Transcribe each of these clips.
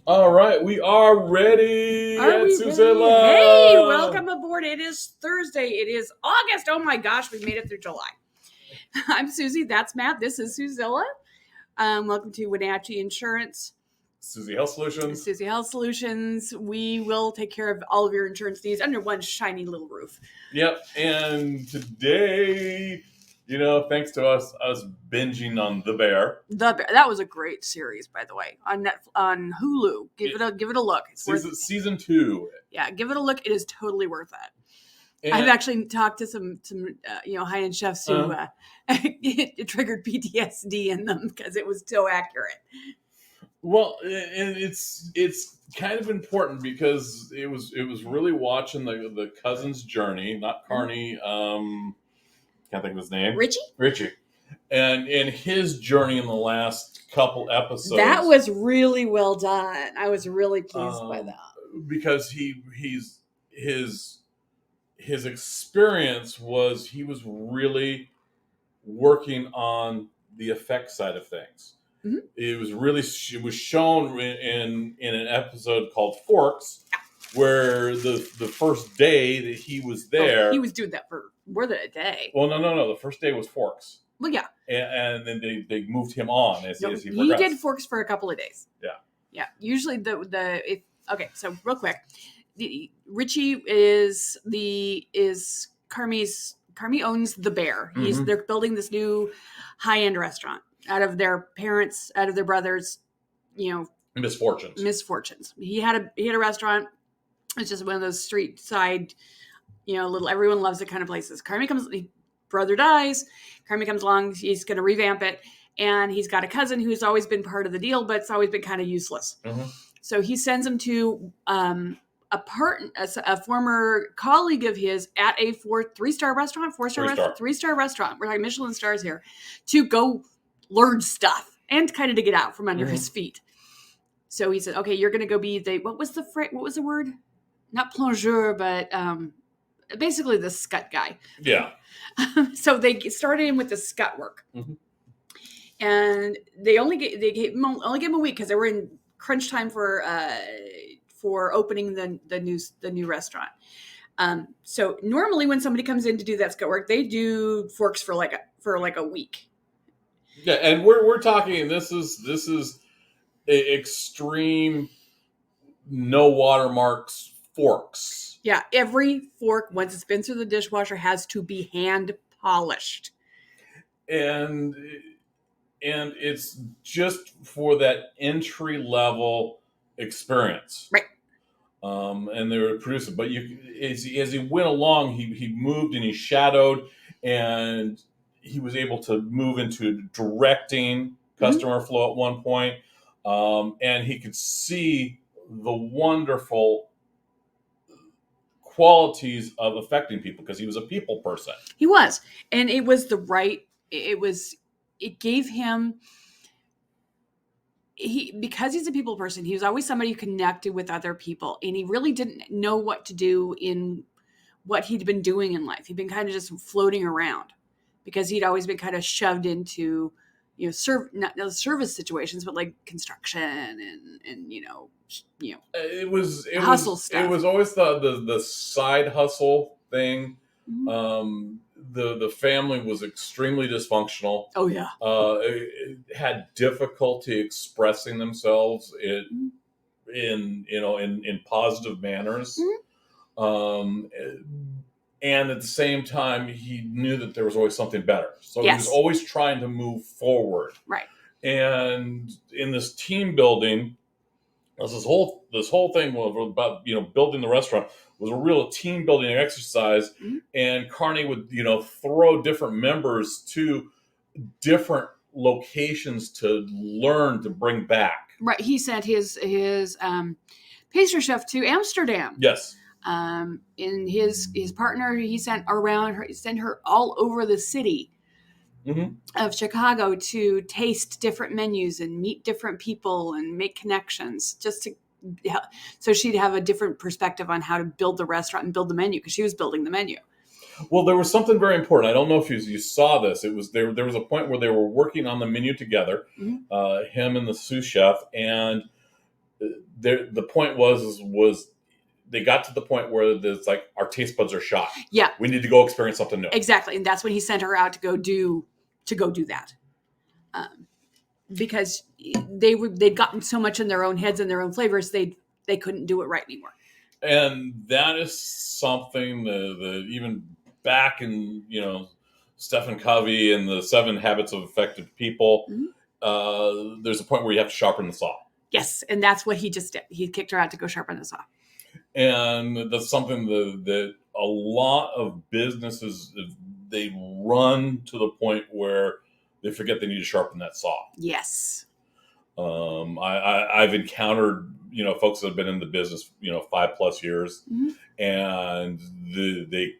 All right, we are ready. Are we Suzie? Hey, welcome aboard. It is Thursday. It is August. Oh my gosh, we made it through July. I'm Suzie. That's Matt. This is Suzilla. Welcome to Wenatchee Insurance. Suzie Health Solutions. Suzie Health Solutions. We will take care of all of your insurance needs under one shiny little roof. Yep, and today, thanks to us binging on The Bear. That was a great series, by the way, on Hulu. Give it a look. It's Season 2. Yeah, give it a look. It is totally worth it. And I've actually talked to some high-end chefs who it triggered PTSD in them because it was so accurate. Well, and it's kind of important because it was really watching the cousin's journey, not Carney. Can't think of his name. Richie, and his journey in the last couple episodes. That was really well done. I was really pleased by that because his experience was he was really working on the effect side of things. Mm-hmm. It was shown in an episode called Forks, where the first day that he was there, he was doing that for more than a day. Well, no. The first day was Forks. Well, yeah, and then they moved him on as he progressed. He did Forks for a couple of days. Yeah. Usually okay. So real quick, Richie is Carmi owns The Bear. They're building this new high-end restaurant out of their brothers, misfortunes. He had a restaurant. It's just one of those street side, little, everyone loves it kind of places. Brother dies. Carmi comes along. He's going to revamp it. And he's got a cousin who's always been part of the deal, but it's always been kind of useless. Mm-hmm. So he sends him to a former colleague of his at a three-star restaurant. We're talking Michelin stars here, to go learn stuff and kind of to get out from under his feet. So he said, "Okay, you're going to go be what was the word? Not plongeur, but basically the scut guy." Yeah. So they started him with the scut work, and they only gave him a week because they were in crunch time for opening the new restaurant. So normally when somebody comes in to do that scut work, they do Forks for like a week. Yeah, and we're talking. This is extreme, no watermarks Forks. Yeah, every fork, once it's been through the dishwasher, has to be hand polished. And it's just for that entry level experience, right? And they were producing, but as he went along, he moved and he shadowed, and he was able to move into directing customer flow at one point, and he could see the wonderful qualities of affecting people because he was a people person. He was, and it was it gave him, because he's a people person, he was always somebody who connected with other people, and he really didn't know what to do in what he'd been doing in life. He'd been kind of just floating around because he'd always been kind of shoved into, not service situations, but like construction and it was hustle stuff. It was always the side hustle thing. Mm-hmm. The family was extremely dysfunctional. Oh yeah. It had difficulty expressing themselves in positive manners. Mm-hmm. And at the same time, he knew that there was always something better. So he was always trying to move forward. Right. And in this team building, this whole thing was about building the restaurant was a real team building exercise. Mm-hmm. And Carney would throw different members to different locations to learn to bring back. Right. He sent his pastry chef to Amsterdam. Yes. In his partner, he sent her all over the city of Chicago to taste different menus and meet different people and make connections, so she'd have a different perspective on how to build the restaurant and build the menu, because she was building the menu. Well, there was something very important. I don't know if you saw this. It was there was a point where they were working on the menu together, him and the sous chef, and the point was they got to the point where it's like our taste buds are shot. Yeah, we need to go experience something new. Exactly, and that's when he sent her out to go do that, because they'd gotten so much in their own heads and their own flavors, they couldn't do it right anymore. And that is something the even back in Stephen Covey and the 7 Habits of Effective People. Mm-hmm. There's a point where you have to sharpen the saw. Yes, and that's what he just did. He kicked her out to go sharpen the saw. And that's something that a lot of businesses, they run to the point where they forget they need to sharpen that saw. Yes. I've encountered folks that have been in the business 5+ years, mm-hmm. and they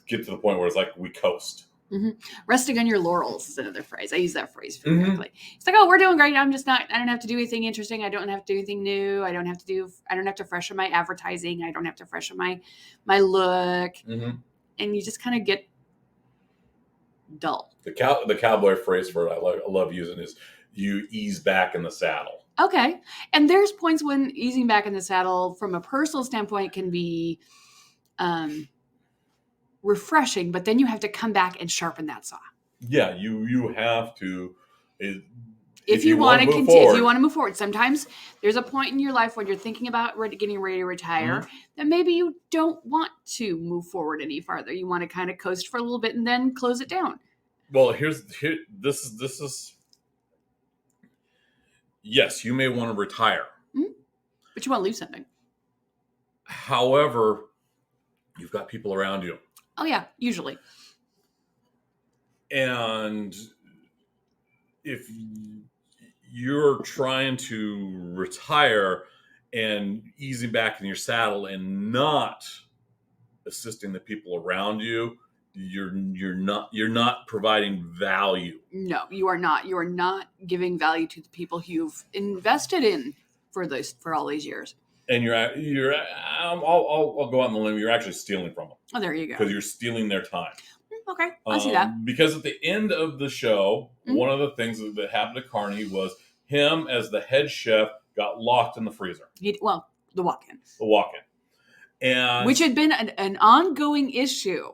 get to the point where it's like we coast. Mm-hmm. Resting on your laurels is another phrase. I use that phrase frequently. Mm-hmm. It's like, oh, we're doing great. I don't have to do anything interesting. I don't have to do anything new. I don't have to freshen my advertising. I don't have to freshen my look. Mm-hmm. And you just kind of get dull. The cowboy phrase for it I love using is you ease back in the saddle. Okay. And there's points when easing back in the saddle from a personal standpoint can be refreshing, but then you have to come back and sharpen that saw. Yeah, you have to. If you want to continue, if you want to move forward, sometimes there's a point in your life when you're thinking about getting ready to retire, mm-hmm. that maybe you don't want to move forward any farther. You want to kind of coast for a little bit and then close it down. Well, this is. Yes, you may want to retire, mm-hmm. but you want to leave something. However, you've got people around you. Oh, yeah, usually. And if you're trying to retire and easing back in your saddle and not assisting the people around you, you're not providing value. No, you are not. You are not giving value to the people you've invested in for all these years. And I'll go out on the limb. You're actually stealing from them. Oh, there you go. Because you're stealing their time. Okay, I see that. Because at the end of the show, mm-hmm. one of the things that happened to Carney was him as the head chef got locked in the freezer. The walk-in. The walk-in. And which had been an ongoing issue.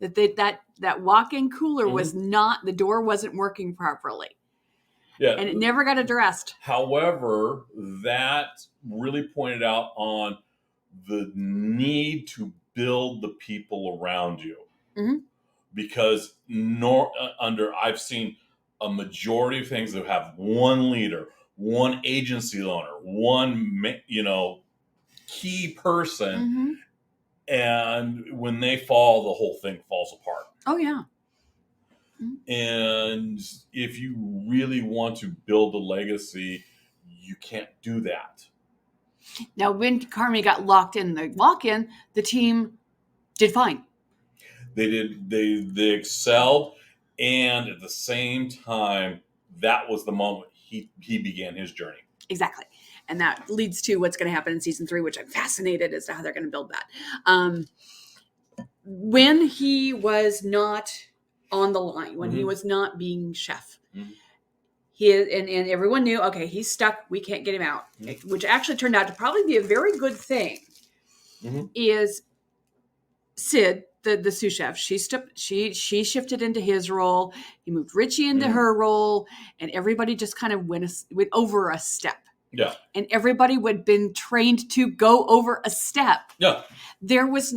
That walk-in cooler mm-hmm. was not, the door wasn't working properly. Yeah. And it never got addressed. However, that really pointed out on the need to build the people around you. Mm-hmm. Because I've seen a majority of things that have one leader, one agency owner, one key person, mm-hmm. and when they fall, the whole thing falls apart. Oh yeah. Mm-hmm. And if you really want to build a legacy, you can't do that. Now, when Carmi got locked in the walk-in, the team did fine. They did. They excelled, and at the same time, that was the moment he began his journey. Exactly, and that leads to what's going to happen in season 3, which I'm fascinated as to how they're going to build that. When he was not on the line, when mm-hmm. he was not being chef, mm-hmm. and everyone knew, okay, he's stuck. We can't get him out, mm-hmm. which actually turned out to probably be a very good thing. Mm-hmm. Is Sid, the sous chef, she shifted into his role. He moved Richie into mm-hmm. her role, and everybody just kind of went over a step. Yeah. And everybody had been trained to go over a step. Yeah. There was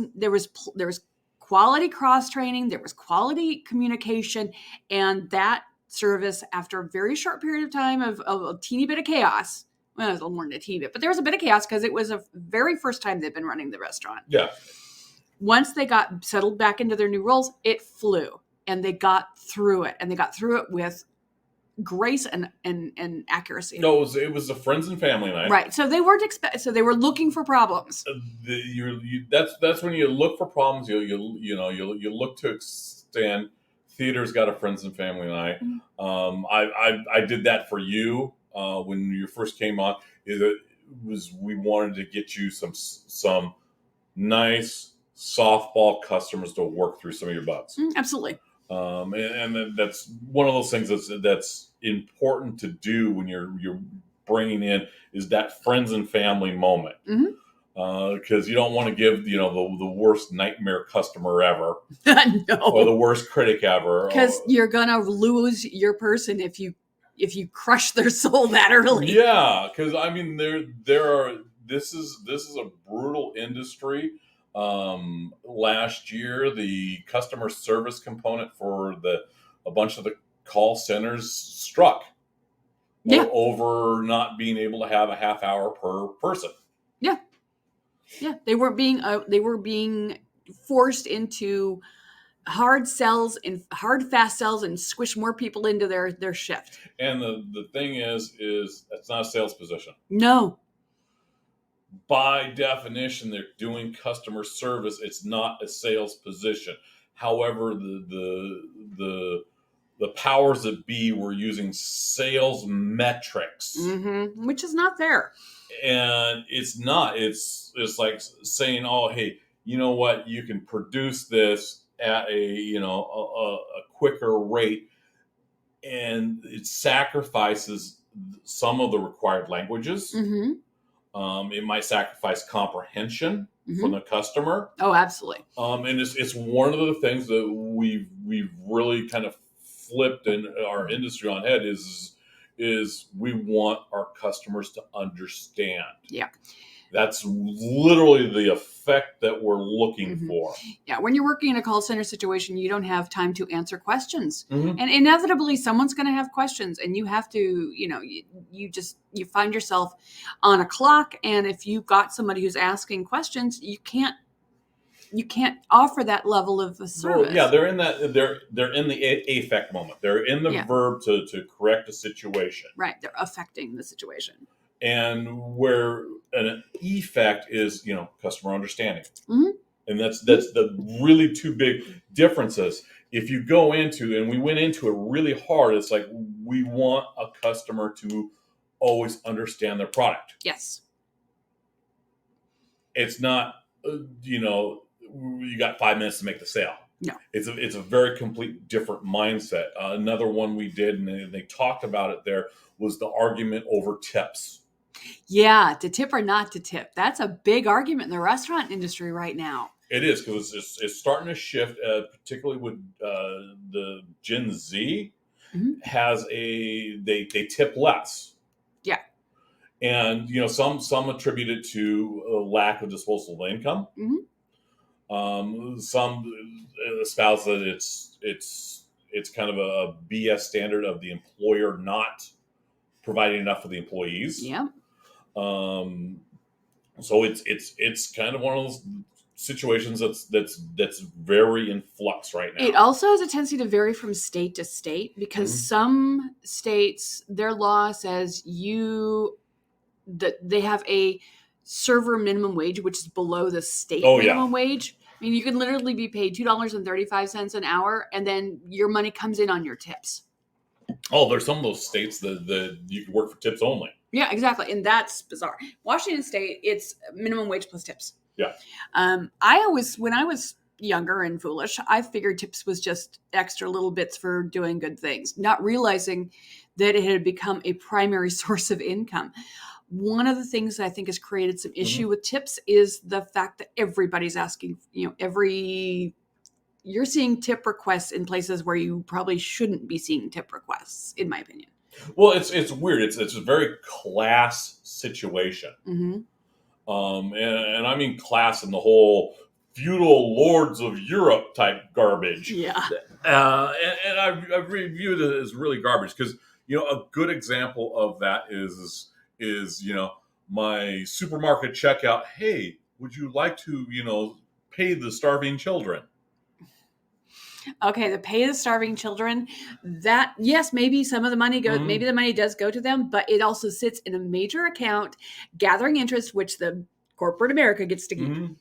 quality cross training. There was quality communication, and that service, after a very short period of time of a teeny bit of chaos. Well, it was a little more than a teeny bit, but there was a bit of chaos because it was a very first time they'd been running the restaurant. Yeah. Once they got settled back into their new roles, it flew, and they got through it, and they got through it with grace and accuracy. No, it was a friends and family night, right? So they weren't so they were looking for problems. That's when you look for problems. You look to extend. Theater's got a friends and family night. Mm-hmm. I did that for you when you first came on. We wanted to get you some nice softball customers to work through some of your bugs. Absolutely. And that's one of those things that's important to do when you're bringing in is that friends and family moment. Because you don't want to give the worst nightmare customer ever, No, or the worst critic ever, because you're gonna lose your person if you crush their soul that early. Yeah, because I mean there are this is a brutal industry. Last year, the customer service component for a bunch of the call centers struck over not being able to have a half hour per person. Yeah, they were being forced into hard sells and hard fast sells and squish more people into their shift. And the thing is it's not a sales position. No. By definition, they're doing customer service. It's not a sales position. However, the powers that be were using sales metrics, which is not fair. And it's not. It's like saying, "Oh, hey, you know what? You can produce this at a quicker rate," and it sacrifices some of the required languages. It might sacrifice comprehension from the customer. Oh, absolutely. And it's one of the things that we've really kind of flipped in our industry on head is we want our customers to understand. Yeah. That's literally the effect that we're looking for. Yeah, when you're working in a call center situation, you don't have time to answer questions. And inevitably someone's going to have questions, and you have to, you find yourself on a clock, and if you've got somebody who's asking questions, you can't offer that level of a service. Well, yeah, they're in the affect moment. They're in the verb to correct a situation. Right, they're affecting the situation. And where an effect is, customer understanding. And that's the really two big differences. If you go into, and we went into it really hard, it's like we want a customer to always understand their product. Yes. It's not, you got 5 minutes to make the sale. No. It's a very complete different mindset. Another one we did, and they talked about it there, was the argument over tips. Yeah, to tip or not to tip. That's a big argument in the restaurant industry right now. It is, because it's starting to shift, particularly with the Gen Z has they tip less. Yeah. And, some attribute it to a lack of disposable income. Some espouse that it's kind of a BS standard of the employer not providing enough for the employees. Yeah. So it's kind of one of those situations that's very in flux right now. It also has a tendency to vary from state to state, because some states, their law says that they have a server minimum wage, which is below the state minimum wage. I mean, you can literally be paid $2.35 an hour, and then your money comes in on your tips. Oh, there's some of those states that you can work for tips only. Yeah, exactly. And that's bizarre. Washington State, it's minimum wage plus tips. Yeah. When I was younger and foolish, I figured tips was just extra little bits for doing good things, not realizing that it had become a primary source of income. One of the things that I think has created some issue with tips is the fact that everybody's asking, you're seeing tip requests in places where you probably shouldn't be seeing tip requests, in my opinion. Well, it's weird. It's a very class situation. And I mean class in the whole feudal lords of Europe type garbage. Yeah. And I reviewed it as really garbage, because a good example of that is my supermarket checkout. Hey, would you like to pay the starving children? Okay, the pay the starving children, that, yes, maybe some of the money goes, maybe the money does go to them, but it also sits in a major account, gathering interest, which the corporate America gets to keep.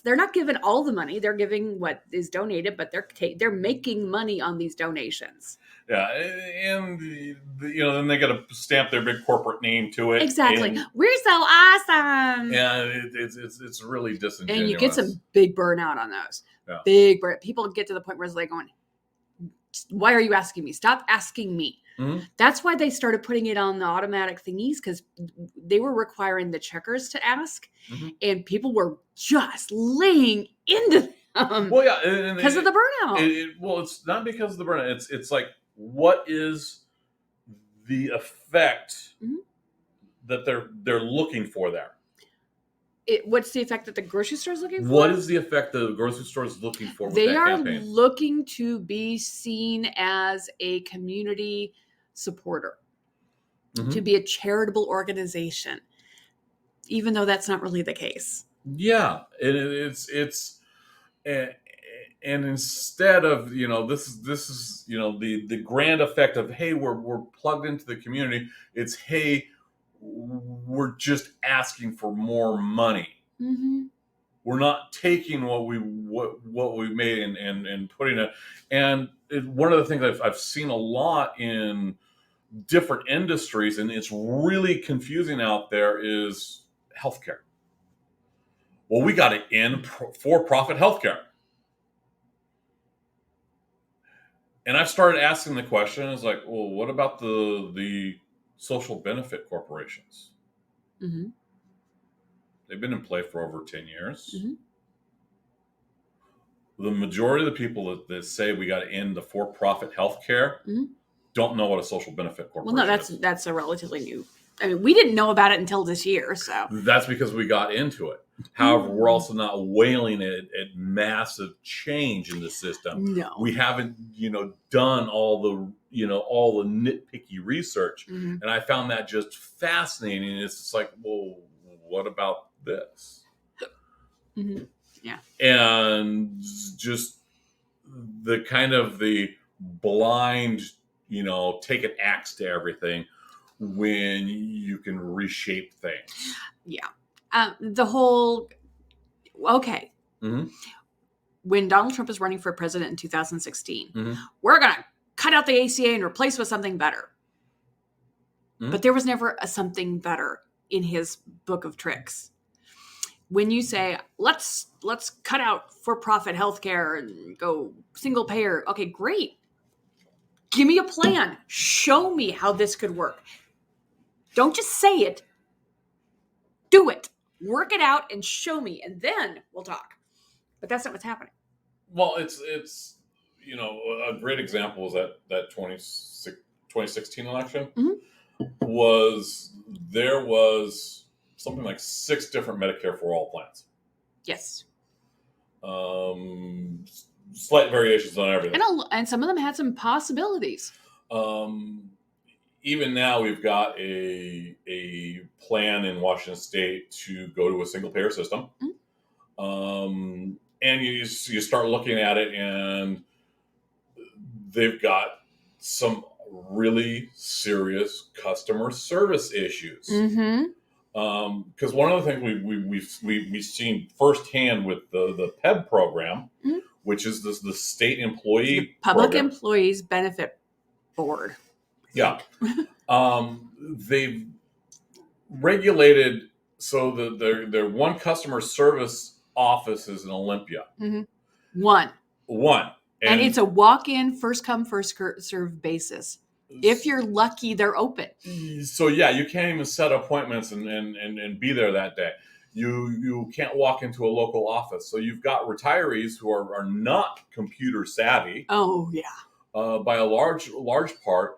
They're not giving all the money. They're giving what is donated, but they're making money on these donations. Yeah, and then they got to stamp their big corporate name to it. Exactly. We're so awesome. Yeah, it's really disingenuous. And you get some big burnout on those. Yeah. Big burn. People get to the point where it's like going, "Why are you asking me? Stop asking me." Mm-hmm. That's why they started putting it on the automatic thingies, because they were requiring the checkers to ask, and people were just laying into them. Well, yeah, because of the burnout. Well, it's not because of the burnout. It's like, what is the effect that they're looking for there? What's the effect that the grocery store is looking for? What is the effect the grocery store is looking for with that campaign? They are looking to be seen as a community supporter, to be a charitable organization, even though that's not really the case. Yeah, and instead of, this is the grand effect of, hey, we're plugged into the community. It's, hey, we're just asking for more money. We're not taking what we made and putting it. And one of the things I've seen a lot in different industries, and it's really confusing out there, is healthcare. Well, we got to end for-profit healthcare. And I've started asking the question, is like, well, what about the social benefit corporations? They've been in play for over 10 years. The majority of the people that say we got to end the for-profit healthcare don't know what a social benefit corporation is. Well, no, that's a relatively new. I mean, we didn't know about it until this year, so. That's because we got into it. However, we're also not wailing at massive change in the system. No. We haven't, done all the nitpicky research. And I found that just fascinating. It's just like, well, what about this? Yeah. And just the kind of the blind, take an axe to everything when you can reshape things. Yeah. The whole, okay. When Donald Trump was running for president in 2016, we're going to cut out the ACA and replace with something better. But there was never a something better in his book of tricks. When you say, let's cut out for-profit healthcare and go single payer, okay, great. Give me a plan. Show me how this could work. Don't just say it. Do it. Work it out and show me, and then we'll talk. But that's not what's happening. Well, it's a great example was that 2016 election there was something like 6 different Medicare for all plans. Yes. Slight variations on everything. And some of them had some possibilities. Even now, we've got a plan in Washington State to go to a single payer system. And you start looking at it, and they've got some really serious customer service issues. Because one of the things we've seen firsthand with the PEB program, which is the state employee the Public program. Employees Benefit Board. Yeah. They've regulated so their one customer service office is in Olympia. One. And it's a walk-in, first come, first serve basis. If you're lucky, they're open. So yeah, you can't even set appointments and be there that day. You can't walk into a local office. So you've got retirees who are not computer savvy. Oh yeah. By a large part.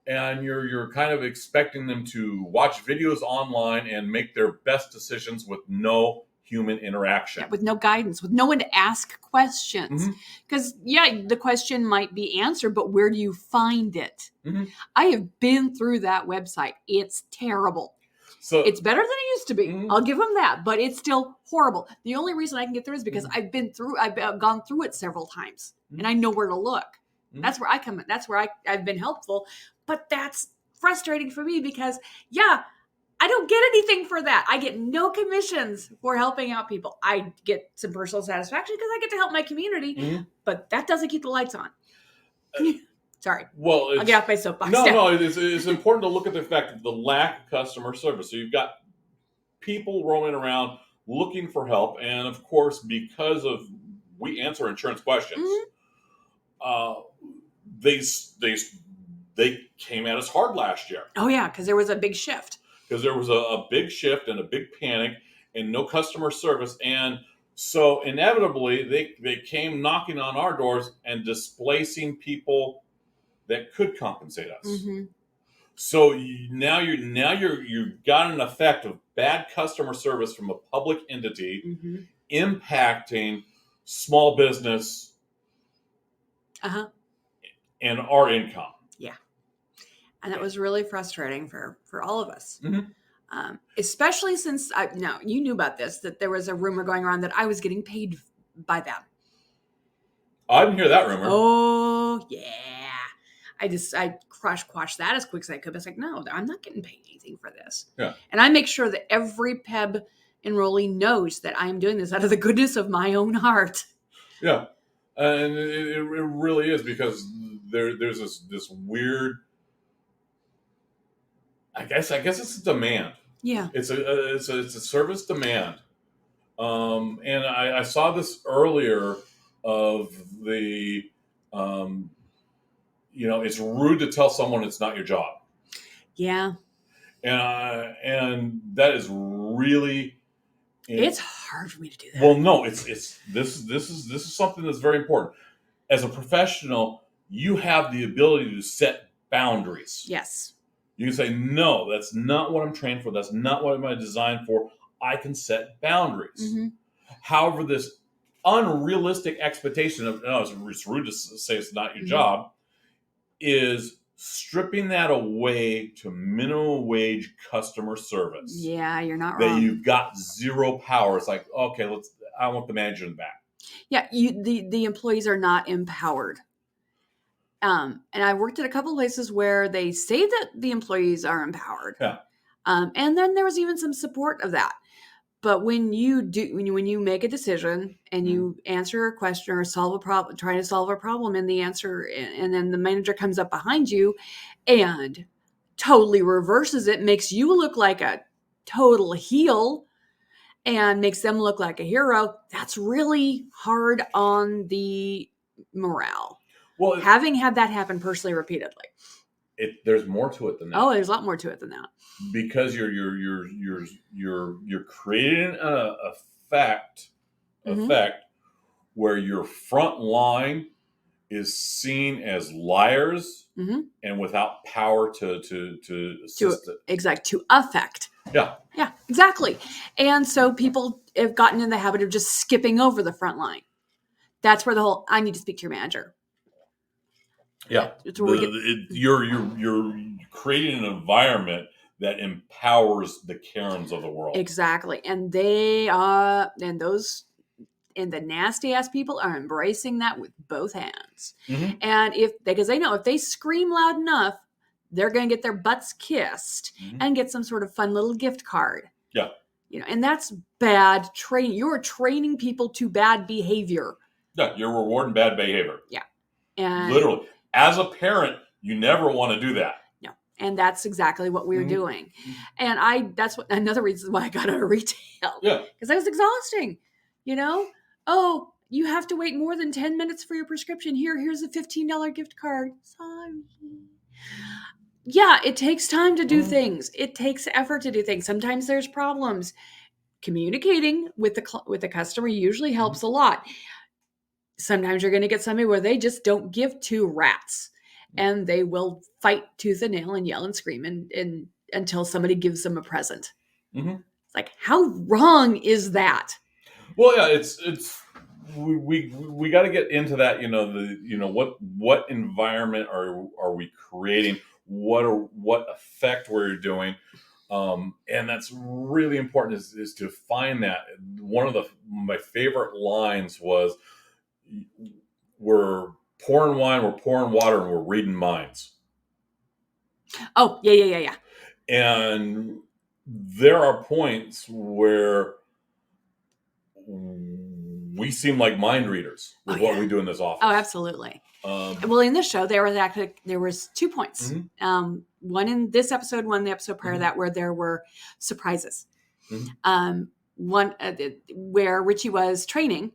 And you're kind of expecting them to watch videos online and make their best decisions with no human interaction. Yeah, with no guidance, with no one to ask questions. Because, the question might be answered, but where do you find it? I have been through that website. It's terrible. So it's better than it used to be. I'll give them that, but it's still horrible. The only reason I can get through is because I've gone through it several times, and I know where to look. That's where I come in. That's where I've been helpful. But that's frustrating for me because, I don't get anything for that. I get no commissions for helping out people. I get some personal satisfaction because I get to help my community, but that doesn't keep the lights on. Sorry. Well, I'll get off my soapbox. No, it's important to look at the fact of the lack of customer service. So you've got people roaming around looking for help, and of course, because we answer insurance questions, they they came at us hard last year. Oh yeah, because there was a big shift. Because there was a big shift and a big panic and no customer service. And so inevitably they came knocking on our doors and displacing people that could compensate us. Mm-hmm. So now you've got an effect of bad customer service from a public entity Mm-hmm. impacting small business and our income. Yeah. And that was really frustrating for all of us. Mm-hmm. Especially since, you knew about this, that there was a rumor going around that I was getting paid by them. I didn't hear that rumor. Oh, yeah. I quashed that as quick as I could. I was like, no, I'm not getting paid anything for this. Yeah. And I make sure that every PEB enrollee knows that I am doing this out of the goodness of my own heart. Yeah. And it really is, because there's this weird, I guess it's a demand. Yeah. It's a service demand. And I saw this earlier of the, it's rude to tell someone it's not your job. Yeah. And that is really, it's hard for me to do that. Well, no, this is something that's very important. As a professional, you have the ability to set boundaries. Yes. You can say, no, that's not what I'm trained for. That's not what I'm designed for. I can set boundaries. Mm-hmm. However, this unrealistic expectation of, no, it's rude to say it's not your Mm-hmm. job, is stripping that away to minimum wage customer service. Yeah, you're not that wrong. You've got zero power. It's like, okay, I want the manager in the back. Yeah, the employees are not empowered. And I worked at a couple of places where they say that the employees are empowered. Yeah. And then there was even some support of that. But when you make a decision and you answer a question or solve a problem, trying to solve a problem, and the answer, and then the manager comes up behind you and totally reverses it, makes you look like a total heel and makes them look like a hero, that's really hard on the morale. Well, having had that happen personally repeatedly. There's more to it than that. Oh, there's a lot more to it than that. Because you're creating an effect where your front line is seen as liars and without power to assist it. Exactly, to affect. Yeah. Yeah, exactly. And so people have gotten in the habit of just skipping over the front line. That's where the whole, I need to speak to your manager. Yeah. You're creating an environment that empowers the Karens of the world. Exactly. And the nasty ass people are embracing that with both hands. Mm-hmm. And because they know if they scream loud enough, they're going to get their butts kissed and get some sort of fun little gift card. Yeah. And that's bad training. You're training people to bad behavior. Yeah. You're rewarding bad behavior. Yeah. And literally, as a parent, you never want to do that. No. And that's exactly what we're doing. And that's another reason why I got out of retail. Yeah. Because I was exhausting. Oh, you have to wait more than 10 minutes for your prescription. Here's a $15 gift card. Sorry. Yeah, it takes time to do things. It takes effort to do things. Sometimes there's problems. Communicating with the customer usually helps a lot. Sometimes you're going to get somebody where they just don't give two rats, and they will fight tooth and nail and yell and scream and until somebody gives them a present. Mm-hmm. It's like, how wrong is that? Well, yeah, we got to get into that. What environment are we creating? What effect we're doing, and that's really important. Is to find that. One of my favorite lines was, "We're pouring wine, we're pouring water, and we're reading minds." Oh, yeah. And there are points where we seem like mind readers with what we do in this office. Oh, absolutely. Well, in this show, there was 2 points. Mm-hmm. One in this episode, one in the episode prior to that, where there were surprises. Mm-hmm. One where Richie was training.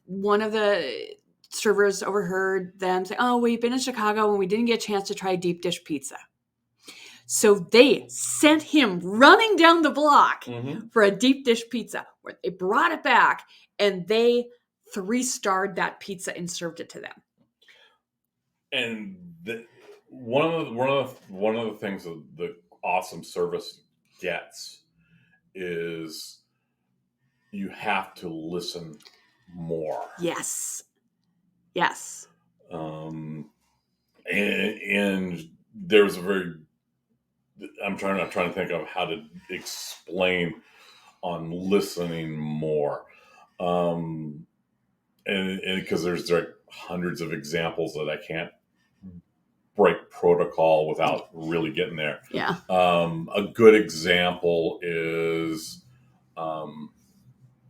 One of the servers overheard them say, "Oh, we've been in Chicago and we didn't get a chance to try deep dish pizza." So they sent him running down the block for a deep dish pizza, where they brought it back and they 3-starred that pizza and served it to them. And one of the things that the awesome service gets is you have to listen more. Yes. And there's a very, I'm trying to think of how to explain on listening more. And because there's like hundreds of examples that I can't break protocol without really getting there. Yeah. A good example is,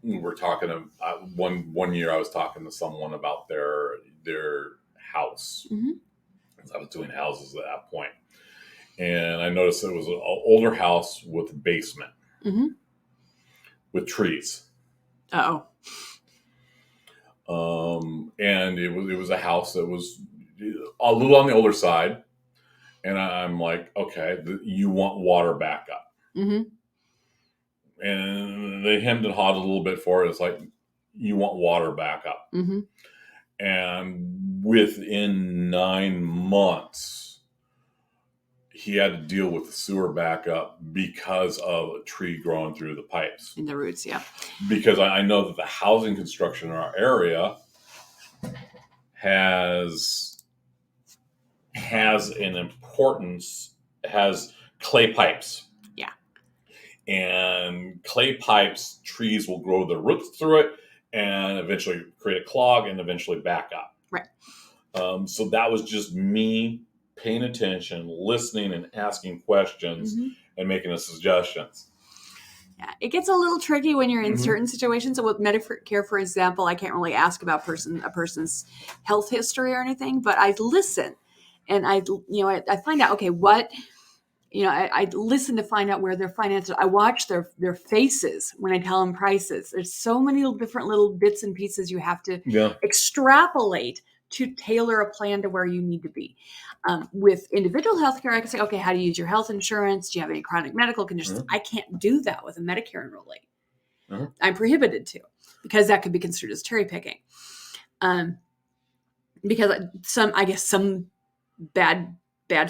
we're talking about one year I was talking to someone about their house. I was doing houses at that point. And I noticed it was an older house with a basement with trees. Uh-oh. And it was a house that was a little on the older side. And I'm like, okay, you want water backup. And they hemmed and hawed a little bit for it. It's like, you want water backup. And within 9 months, he had to deal with the sewer backup because of a tree growing through the pipes. In the roots, yeah. Because I know that the housing construction in our area has an importance, has clay pipes. Yeah. And clay pipes, trees will grow their roots through it and eventually create a clog and eventually back up. Right. So that was just me paying attention, listening and asking questions and making the suggestions. Yeah, it gets a little tricky when you're in certain situations. So with Medicare, for example, I can't really ask about a person's health history or anything, but I listen and I find out, okay, what, I listen to find out where their finances. I watch their faces when I tell them prices. There's so many different little bits and pieces you have to extrapolate to tailor a plan to where you need to be. With individual healthcare, I can say, okay, how do you use your health insurance? Do you have any chronic medical conditions? I can't do that with a Medicare enrollee. I'm prohibited to, because that could be construed as cherry picking. Because some bad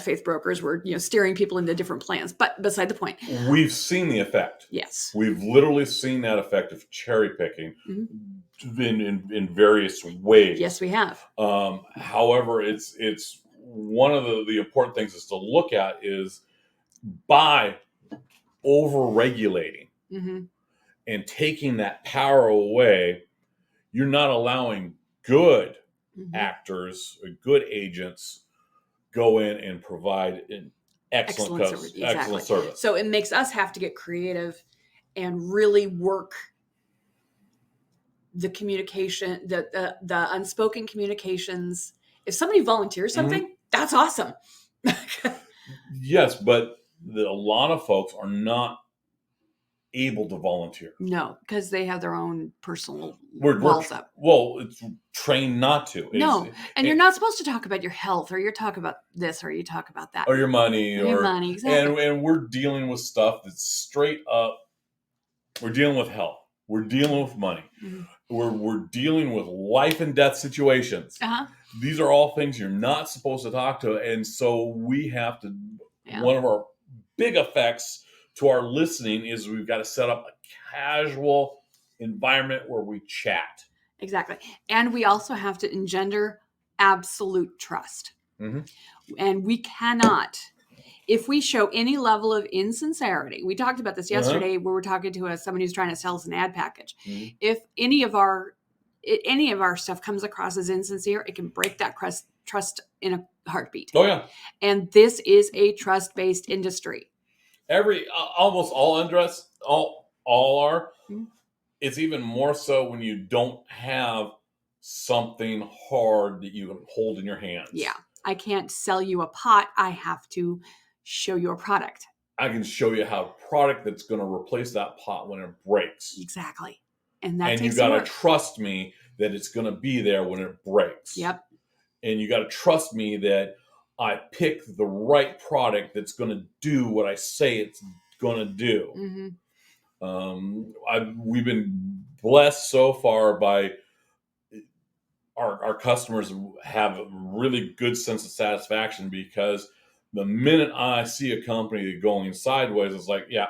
faith brokers were, steering people into different plans. But beside the point. We've seen the effect. Yes. We've literally seen that effect of cherry picking in various ways. Yes, we have. However, it's one of the important things is to look at is by over-regulating and taking that power away, you're not allowing good actors or good agents go in and provide an excellent service. So it makes us have to get creative and really work the communication, the unspoken communications. If somebody volunteers something, that's awesome. Yes, but a lot of folks are not able to volunteer. No, because they have their own personal walls up. Well, it's trained not to. And you're not supposed to talk about your health, or you talk about this, or you talk about that. Or your money. Exactly. And we're dealing with stuff that's straight up, we're dealing with health. We're dealing with money. We're dealing with life and death situations. These are all things you're not supposed to talk to. And so we have to, one of our big effects to our listening is we've got to set up a casual environment where we chat. Exactly. And we also have to engender absolute trust. And we cannot, if we show any level of insincerity, we talked about this yesterday where we're talking to somebody who's trying to sell us an ad package. If any of our stuff comes across as insincere, it can break that trust in a heartbeat. Oh, yeah. And this is a trust-based industry. Almost all are. It's even more so when you don't have something hard that you can hold in your hands. Yeah. I can't sell you a pot. I have to show you a product. I can show you how a product that's going to replace that pot when it breaks. Exactly. And you got to trust me that it's going to be there when it breaks. Yep. And you got to trust me that I pick the right product that's going to do what I say it's going to do. We've been blessed so far by our customers have a really good sense of satisfaction, because the minute I see a company going sideways, it's like, yeah,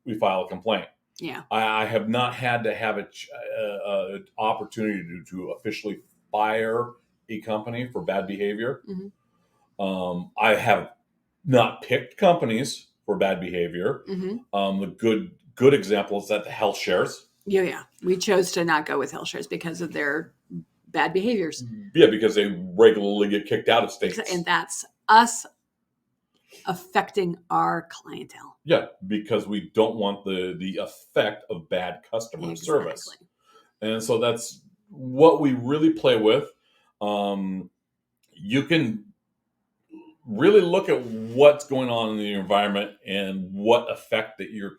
we file a complaint. Yeah. I have not had to have an opportunity to officially fire a company for bad behavior. I have not picked companies for bad behavior. The good example is that the health shares. Yeah. We chose to not go with health shares because of their bad behaviors. Yeah, because they regularly get kicked out of states. And that's us affecting our clientele. Yeah, because we don't want the effect of bad customer service. And so that's what we really play with. You can really look at what's going on in the environment and what effect that you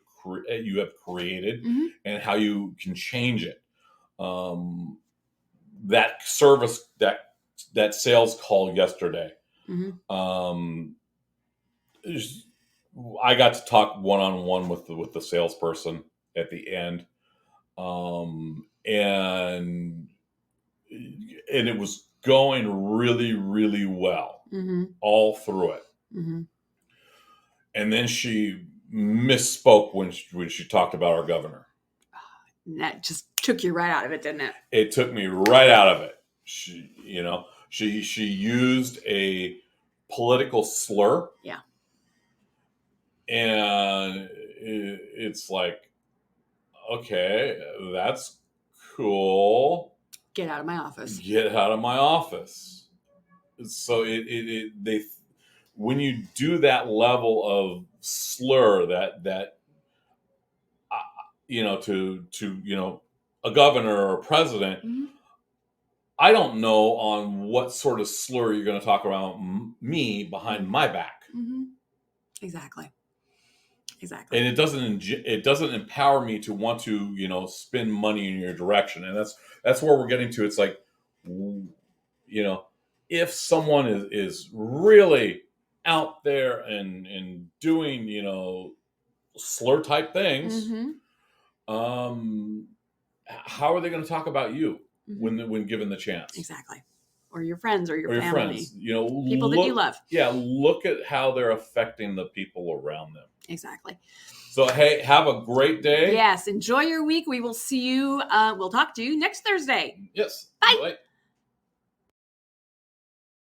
have created and how you can change it. That service, that sales call yesterday, I got to talk one-on-one with the salesperson at the end, and it was going really, really well all through it. And then she misspoke when she talked about our governor. That just took you right out of it, didn't it? It took me right out of it. She used a political slur. Yeah. And it's like, okay, that's cool. Get out of my office. Get out of my office. So when you do that level of slur, that to a governor or a president, I don't know on what sort of slur you're going to talk about me behind my back. Exactly. And it doesn't empower me to want to spend money in your direction. And that's where we're getting to. It's like, if someone is really out there and doing slur type things, how are they going to talk about you when given the chance? Exactly. Or your friends or your family. Friends. People that you love. Yeah, look at how they're affecting the people around them. Exactly. So, hey, have a great day. Yes, enjoy your week. We will see you. We'll talk to you next Thursday. Yes. Bye.